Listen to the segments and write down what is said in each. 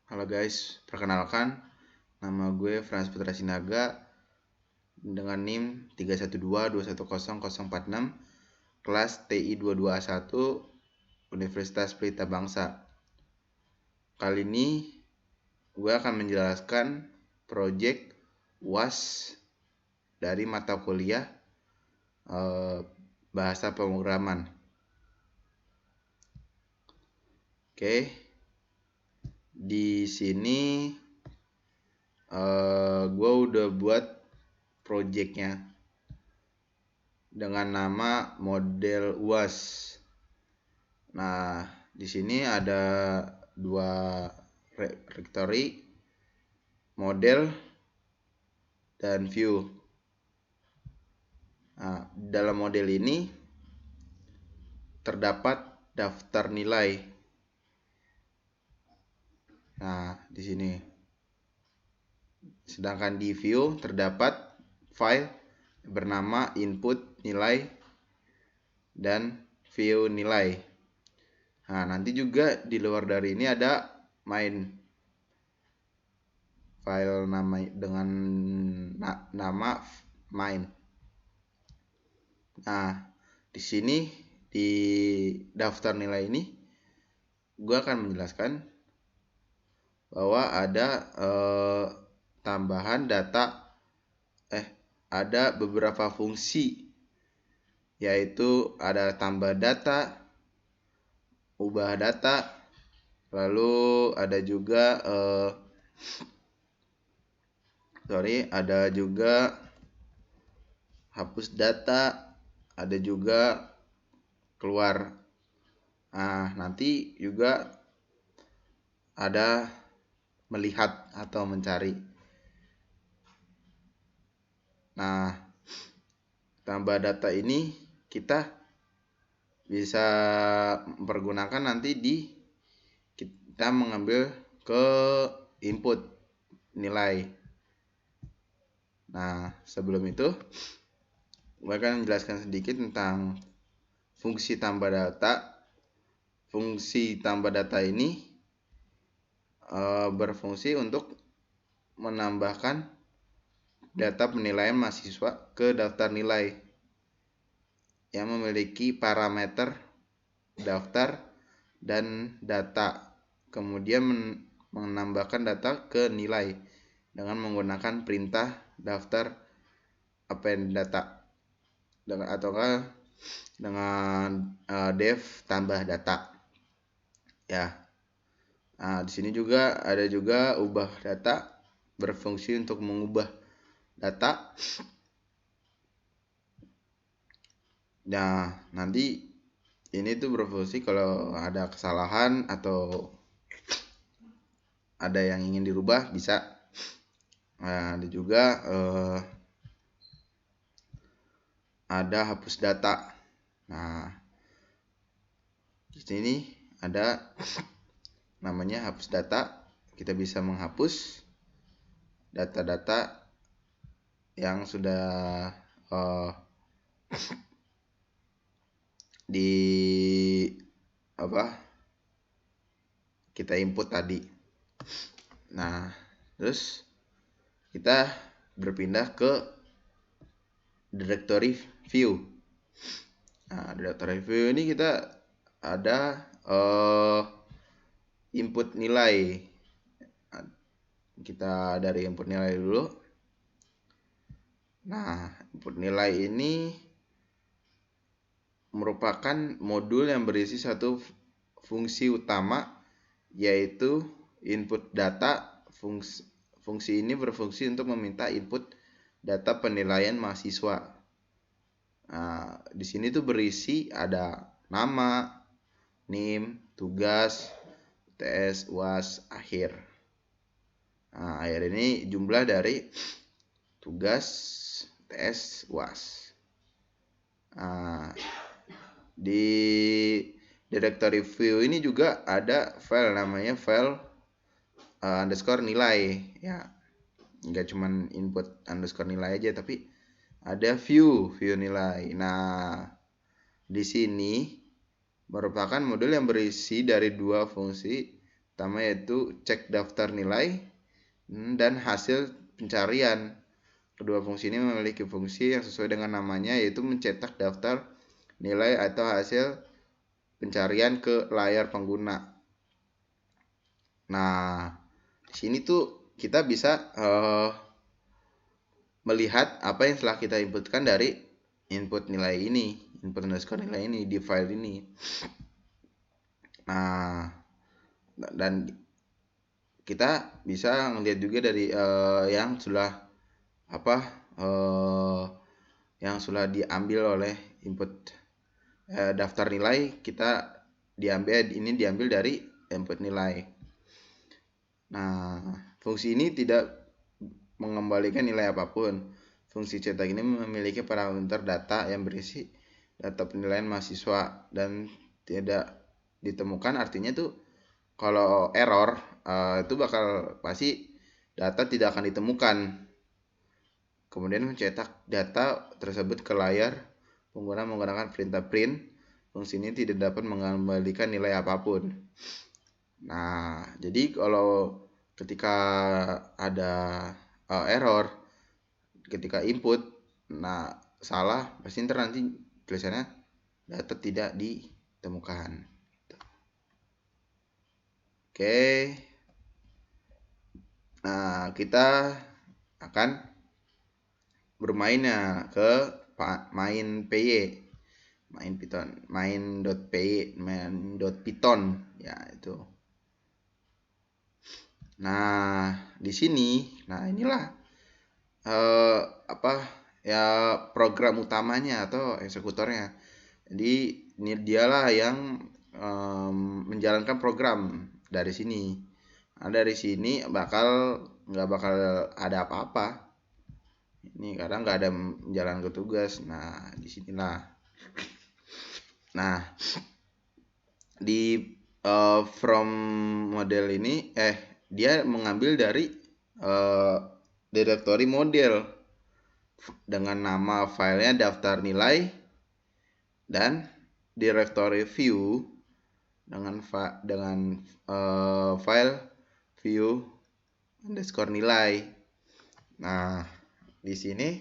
Halo guys, perkenalkan nama gue Frans Putra Sinaga dengan NIM 312210046 kelas TI 22A1 Universitas Pelita Bangsa. Kali ini gue akan menjelaskan proyek UAS dari mata kuliah bahasa pemrograman. Oke. Di sini gue udah buat projectnya dengan nama model UAS. Nah, di sini ada dua directory, model dan view. Nah, dalam model ini terdapat daftar nilai. Nah, di sini. Sedangkan di view terdapat file bernama input nilai dan view nilai. Nah, nanti juga di luar dari ini ada main file nama dengan nama main. Nah, di sini di daftar nilai ini gue akan menjelaskan bahwa ada tambahan data, ada beberapa fungsi, yaitu ada tambah data, ubah data, lalu ada juga ada juga hapus data, ada juga keluar. Nah, nanti juga ada melihat atau mencari. Nah, tambah data ini kita bisa mempergunakan nanti kita mengambil ke input nilai. Nah, sebelum itu gue akan menjelaskan sedikit tentang fungsi tambah data. Fungsi tambah data ini berfungsi untuk menambahkan data penilaian mahasiswa ke daftar nilai yang memiliki parameter daftar dan data, kemudian menambahkan data ke nilai dengan menggunakan perintah daftar append data ataukah dengan def tambah data. Ya. Nah, di sini juga ada juga ubah data, berfungsi untuk mengubah data. Nah, nanti ini tuh berfungsi kalau ada kesalahan atau ada yang ingin dirubah bisa. Nah, ada juga ada hapus data. Nah, di sini ada namanya hapus data. Kita bisa menghapus data-data yang sudah kita input tadi. Nah, terus kita berpindah ke directory view. Nah, directory view ini kita ada input nilai. Kita dari input nilai dulu. Nah, input nilai ini merupakan modul yang berisi satu fungsi utama, yaitu input data. Fungsi ini berfungsi untuk meminta input data penilaian mahasiswa. Nah, di sini tuh berisi ada nama, NIM, tugas, TS, UAS, akhir. Nah, akhir ini jumlah dari tugas, TS, UAS. Nah, di directory view ini juga ada file namanya file underscore nilai. Ya, nggak cuman input underscore nilai aja, tapi ada view nilai. Nah, di sini merupakan modul yang berisi dari dua fungsi, Pertama yaitu cek daftar nilai dan hasil pencarian. Kedua fungsi ini memiliki fungsi yang sesuai dengan namanya, yaitu mencetak daftar nilai atau hasil pencarian ke layar pengguna. Nah, di sini tuh kita bisa melihat apa yang telah kita inputkan dari input nilai ini, input underscore nilai ini di file ini. Nah, dan kita bisa ngelihat juga dari yang sudah yang sudah diambil oleh input daftar nilai, kita diambil dari input nilai. Nah, fungsi ini tidak mengembalikan nilai apapun. Fungsi cetak ini memiliki parameter data yang berisi data penilaian mahasiswa dan tidak ditemukan, artinya tuh kalau error itu bakal pasti data tidak akan ditemukan. Kemudian mencetak data tersebut ke layar pengguna menggunakan perintah print. Fungsi ini tidak dapat mengembalikan nilai apapun. Nah, jadi kalau ketika ada error ketika input, nah salah, pasti nanti tulisannya data tidak ditemukan. Oke. Nah, kita akan bermain ke main PY, main Python, main.py, main.python ya itu. Nah, di sini, nah inilah program utamanya atau eksekutornya. Jadi ini dialah yang menjalankan program dari sini. Nah, dari sini nggak bakal ada apa-apa. Ini kadang nggak ada menjalankan tugas. Nah, disinilah. Nah, di from model ini dia mengambil dari directory model dengan nama filenya daftar nilai, dan directory view dengan file view underscore nilai. Nah, di sini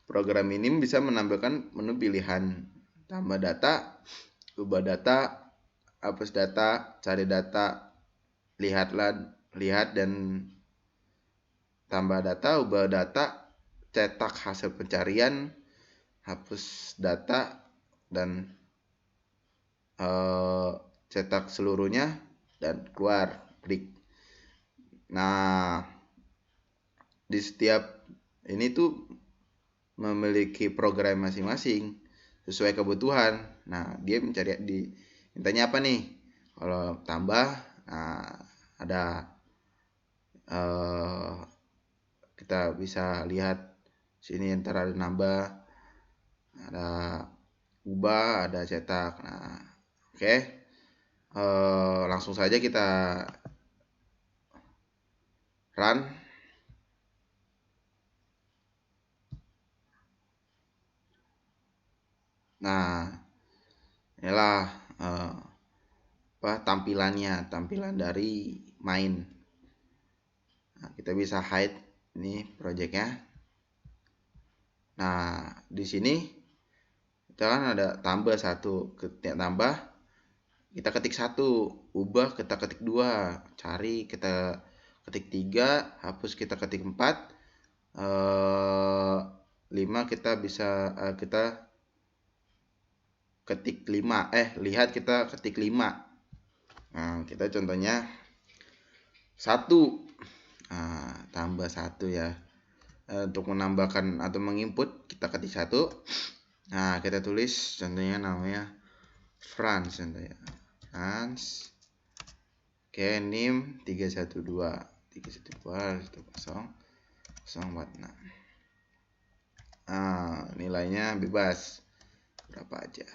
program ini bisa menambahkan menu pilihan, tambah data, ubah data, hapus data, cari data, lihat dan tambah data, ubah data, cetak hasil pencarian, hapus data, dan cetak seluruhnya dan keluar, klik. Nah, di setiap ini tuh memiliki program masing-masing sesuai kebutuhan. Nah, dia mintanya apa nih? Kalau tambah, nah ada kita bisa lihat sini antara ada nambah, ada ubah, ada cetak. Nah, oke. Langsung saja kita run. Nah, inilah tampilan dari main. Nah, kita bisa hide ini projectnya. Nah, di sini kita kan ada tambah satu, tambah kita ketik 1, ubah kita ketik 2, cari kita ketik 3, hapus kita ketik 4, 5 kita bisa kita ketik 5, lihat kita ketik 5. Nah, kita contohnya 1, tambah 1 ya. Untuk menambahkan atau menginput kita ketik 1. Nah, kita tulis contohnya namanya Franz contohnya. Franz. Oke, NIM 312 046. Nilainya bebas berapa aja.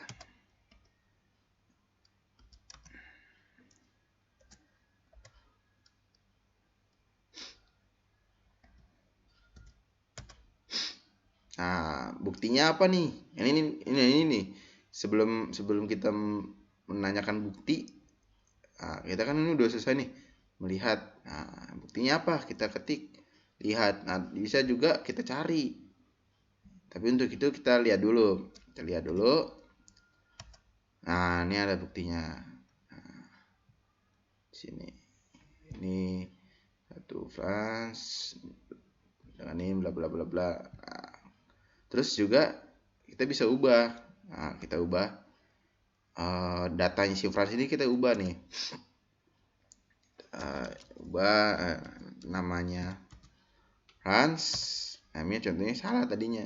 Nah, buktinya apa nih? Ini nih. Sebelum kita menanyakan bukti, kita kan ini udah selesai nih. melihat. Nah, buktinya apa? Kita ketik lihat. Nah, bisa juga kita cari. Tapi untuk itu kita lihat dulu. Kita lihat dulu. Nah, ini ada buktinya. Nah, sini. Ini satu France dengan ini bla bla bla bla. Nah, terus juga kita bisa ubah. Nah, kita ubah datanya si France ini, kita ubah nih. Ubah namanya France. Namanya contohnya salah tadinya.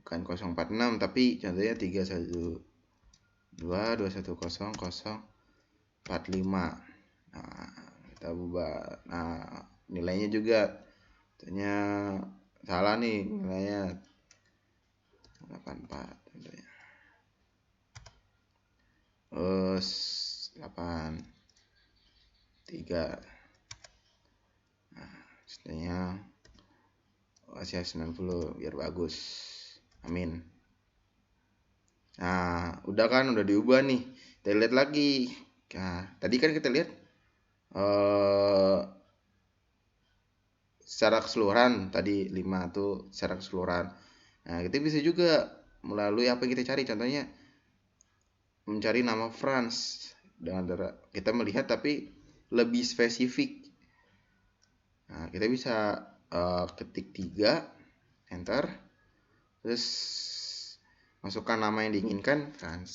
Bukan 046 tapi contohnya 312210045. Nah, kita ubah. Nah, nilainya juga contohnya salah nih, nilainya 84 contohnya. 8 3. Nah, contohnya Asia 90 biar bagus. Amin. Nah, udah kan, udah diubah nih. Kita lihat lagi. Nah, tadi kan kita lihat secara keseluruhan, tadi 5 tuh secara keseluruhan. Nah, kita bisa juga melalui apa yang kita cari. Contohnya mencari nama France dengan kita melihat tapi lebih spesifik. Nah, kita bisa ketik 3, enter, terus masukkan nama yang diinginkan, France,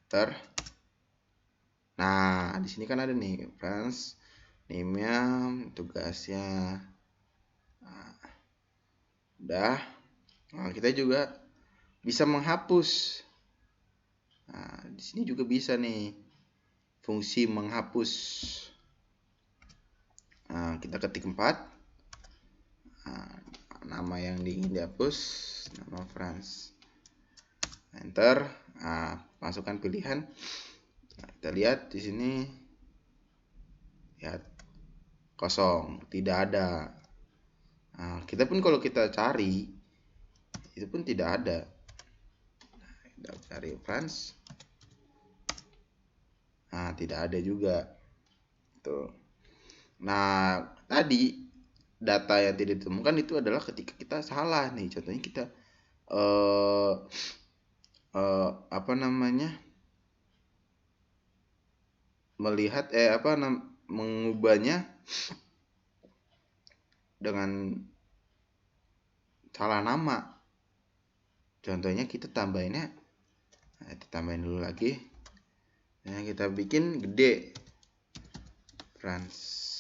enter. Nah, di sini kan ada nih France, name-nya, tugasnya. Nah, udah. Nah, kita juga bisa menghapus. Nah, di sini juga bisa nih fungsi menghapus. Nah, kita ketik 4. Nah, nama yang ingin dihapus, nama France, enter. Nah, masukkan pilihan. Nah, kita lihat di sini, lihat kosong, tidak ada. Nah, kita pun kalau kita cari itu pun tidak ada. Nah, kita cari France. Nah, tidak ada juga. Tuh. Nah, tadi data yang tidak ditemukan itu adalah ketika kita salah nih. Contohnya kita apa namanya, melihat mengubahnya dengan salah nama. Contohnya kita tambahinnya, nah, ditambahin dulu lagi. Nah, kita bikin gede, France.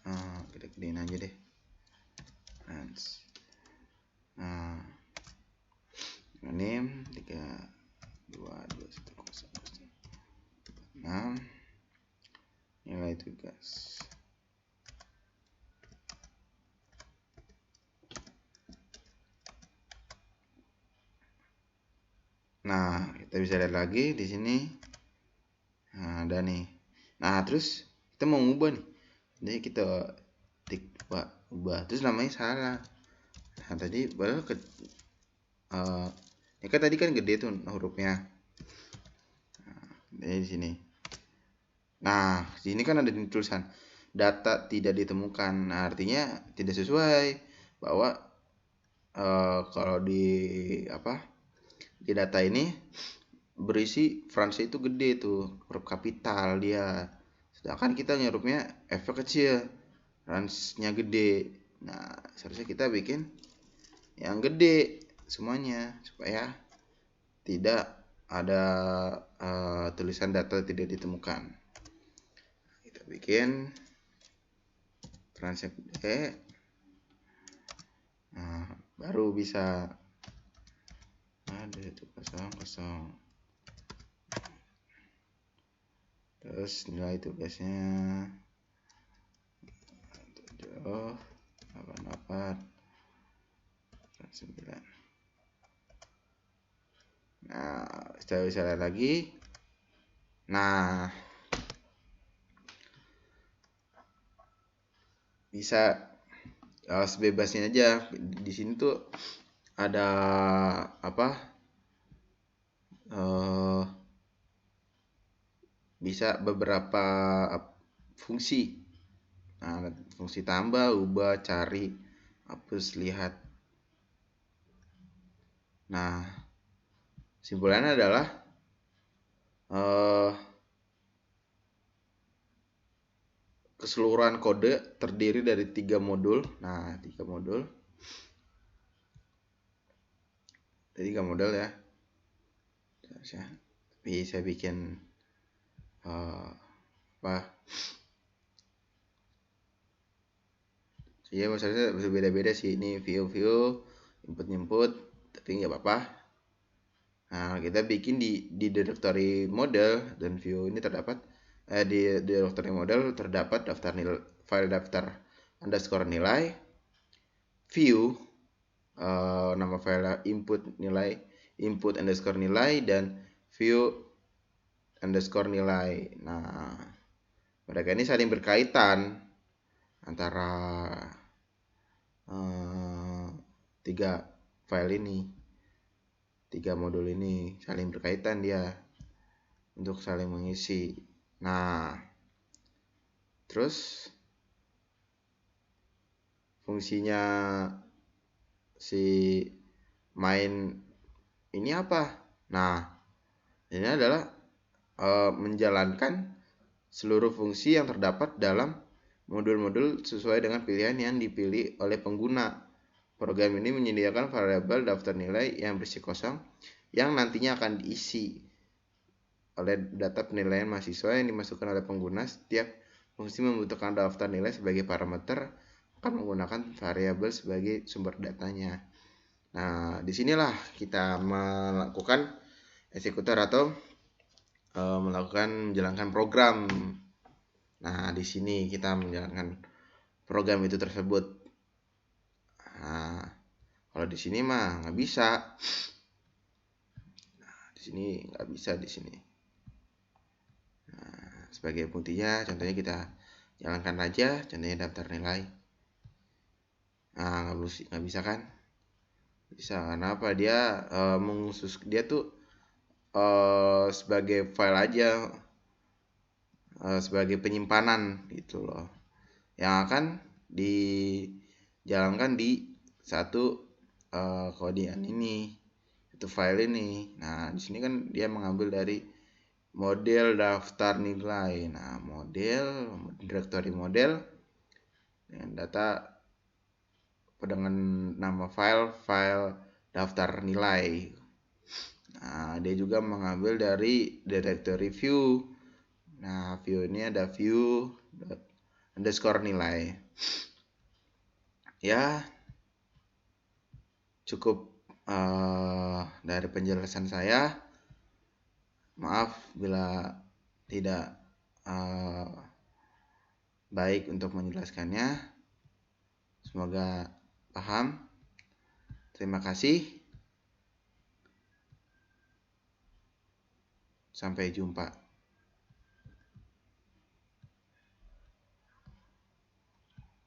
Nah, kita gedein aja deh, France. Nah, name 3221046, nilai tugas. Nah, kita bisa lihat lagi di sini. Nah, ada nih. Nah, terus kita mau ngubah nih. Jadi kita tik ubah, terus namanya salah. Nah, tadi padahal ya kan tadi kan gede tuh hurufnya. Nah, di sini. Nah, di sini kan ada tulisan data tidak ditemukan. Nah, artinya tidak sesuai, bahwa kalau di data ini berisi France itu gede tuh, huruf kapital dia. Sedangkan kita nyerupnya F kecil, France-nya gede. Nah, seharusnya kita bikin yang gede semuanya supaya tidak ada tulisan data tidak ditemukan. Kita bikin France gede. Nah, baru bisa ada itu kosong. Terus nilai tugasnya 7, 88, 9. Nah, kita bisa lihat lagi. Nah, bisa sebebasnya aja. Di sini tuh ada apa? Bisa beberapa fungsi. Nah, fungsi tambah, ubah, cari, hapus, lihat. Nah, simpulannya adalah keseluruhan kode terdiri dari 3 modul. Nah, 3 modul. Jadi 3 modul ya. Tapi saya bikin ya maksudnya bisa beda-beda sih. Ini view input tapi nggak apa-apa. Nah, kita bikin di directory model dan view ini terdapat di directory model terdapat daftar nilai, file daftar underscore nilai, view nama file input underscore nilai, dan view underscore nilai. Nah, mereka ini saling berkaitan antara 3 file ini, 3 modul ini saling berkaitan dia untuk saling mengisi. Nah, terus fungsinya si main ini apa? Nah, ini adalah menjalankan seluruh fungsi yang terdapat dalam modul-modul sesuai dengan pilihan yang dipilih oleh pengguna. Program ini menyediakan variabel daftar nilai yang berisi kosong yang nantinya akan diisi oleh data penilaian mahasiswa yang dimasukkan oleh pengguna. Setiap fungsi membutuhkan daftar nilai sebagai parameter akan menggunakan variabel sebagai sumber datanya. Nah, disinilah kita melakukan eksekutor atau menjalankan program. Nah, di sini kita menjalankan program itu tersebut. Nah, kalau di sini mah nggak bisa. Nah, di sini nggak bisa di sini. Nah, sebagai buktinya, contohnya kita jalankan aja, contohnya daftar nilai. Nah, nggak bisa kan? Bisa, karena apa? Dia dia tuh sebagai file aja, sebagai penyimpanan gitu loh, yang akan dijalankan di satu kodian ini, itu file ini. Nah, di sini kan dia mengambil dari model daftar nilai. Nah, model directory model dengan data dengan nama file daftar nilai. Nah, dia juga mengambil dari directory view. Nah, view ini ada view underscore nilai. Ya, cukup dari penjelasan saya. Maaf bila tidak baik untuk menjelaskannya. Semoga paham. Terima kasih. Sampai jumpa.